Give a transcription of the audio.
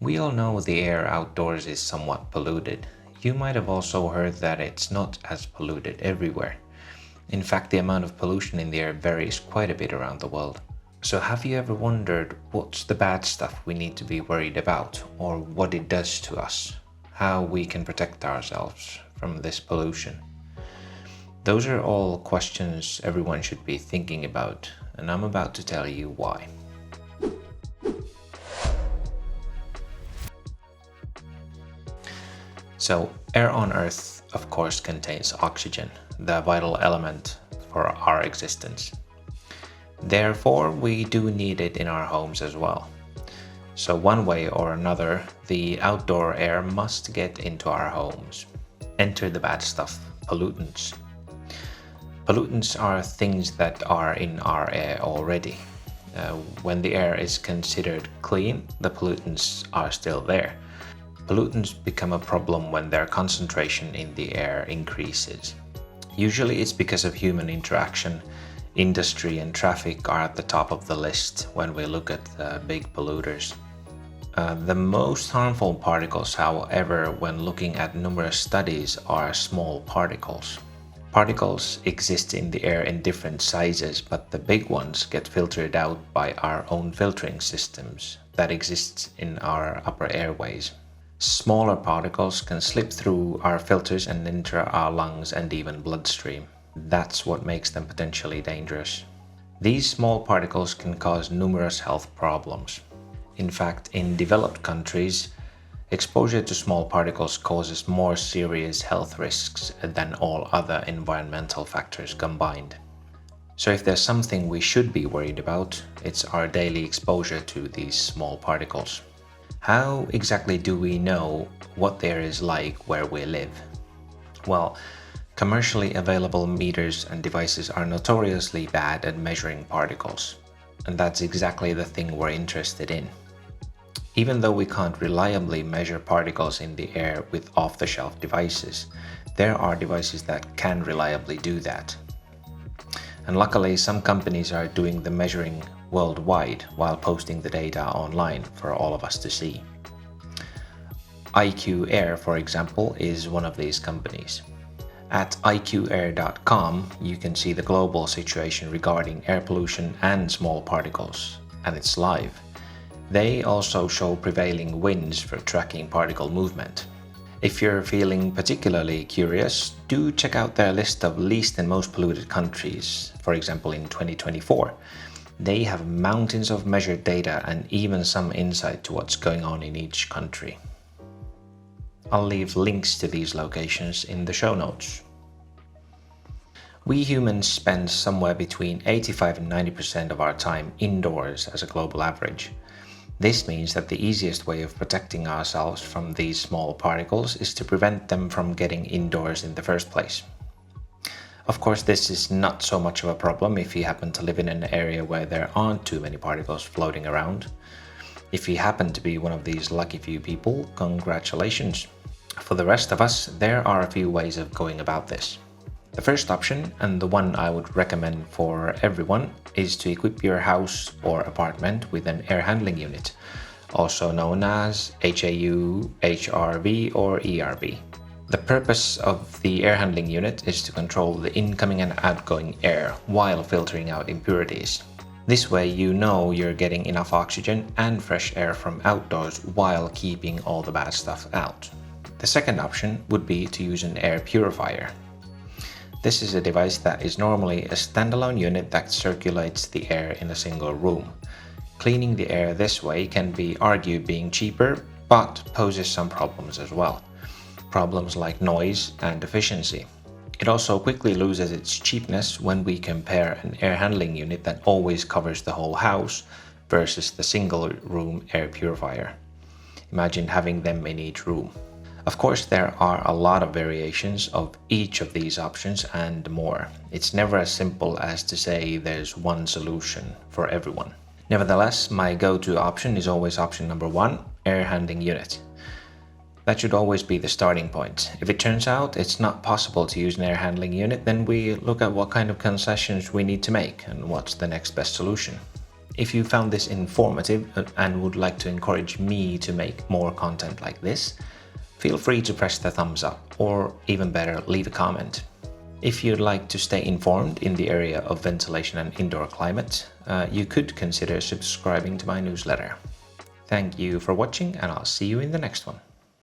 We all know the air outdoors is somewhat polluted. You might have also heard that it's not as polluted everywhere. In fact, the amount of pollution in the air varies quite a bit around the world. So have you ever wondered what's the bad stuff we need to be worried about, or what it does to us? How we can protect ourselves from this pollution? Those are all questions everyone should be thinking about, and I'm about to tell you why. So, air on Earth, of course, contains oxygen, the vital element for our existence. Therefore, we do need it in our homes as well. So, one way or another, the outdoor air must get into our homes. Enter the bad stuff, pollutants. Pollutants are things that are in our air already. When the air is considered clean, the pollutants are still there. Pollutants become a problem when their concentration in the air increases. Usually it's because of human interaction. Industry and traffic are at the top of the list when we look at big polluters. The most harmful particles, however, when looking at numerous studies, are small particles. Particles exist in the air in different sizes, but the big ones get filtered out by our own filtering systems that exist in our upper airways. Smaller particles can slip through our filters and enter our lungs and even bloodstream. That's what makes them potentially dangerous. These small particles can cause numerous health problems. In fact, in developed countries, exposure to small particles causes more serious health risks than all other environmental factors combined. So if there's something we should be worried about, it's our daily exposure to these small particles. How exactly do we know what the air is like where we live? Well, commercially available meters and devices are notoriously bad at measuring particles, and that's exactly the thing we're interested in. Even though we can't reliably measure particles in the air with off-the-shelf devices, there are devices that can reliably do that. And luckily, some companies are doing the measuring worldwide while posting the data online for all of us to see. IQ Air, for example, is one of these companies. At iqair.com, you can see the global situation regarding air pollution and small particles, and it's live. They also show prevailing winds for tracking particle movement. If you're feeling particularly curious, do check out their list of least and most polluted countries, for example in 2024. They have mountains of measured data and even some insight to what's going on in each country. I'll leave links to these locations in the show notes. We humans spend somewhere between 85 and 90% of our time indoors as a global average. This means that the easiest way of protecting ourselves from these small particles is to prevent them from getting indoors in the first place. Of course, this is not so much of a problem if you happen to live in an area where there aren't too many particles floating around. If you happen to be one of these lucky few people, congratulations. For the rest of us, there are a few ways of going about this. The first option, and the one I would recommend for everyone, is to equip your house or apartment with an air handling unit, also known as HAU, HRV, or ERV. The purpose of the air handling unit is to control the incoming and outgoing air while filtering out impurities. This way you know you're getting enough oxygen and fresh air from outdoors while keeping all the bad stuff out. The second option would be to use an air purifier. This is a device that is normally a standalone unit that circulates the air in a single room. Cleaning the air this way can be argued being cheaper, but poses some problems as well. Problems like noise and efficiency. It also quickly loses its cheapness when we compare an air handling unit that always covers the whole house versus the single room air purifier. Imagine having them in each room. Of course, there are a lot of variations of each of these options and more. It's never as simple as to say there's one solution for everyone. Nevertheless, my go-to option is always option number 1, air handling unit. That should always be the starting point. If it turns out it's not possible to use an air handling unit, then we look at what kind of concessions we need to make and what's the next best solution. If you found this informative and would like to encourage me to make more content like this, feel free to press the thumbs up, or even better, leave a comment. If you'd like to stay informed in the area of ventilation and indoor climate, you could consider subscribing to my newsletter. Thank you for watching, and I'll see you in the next one.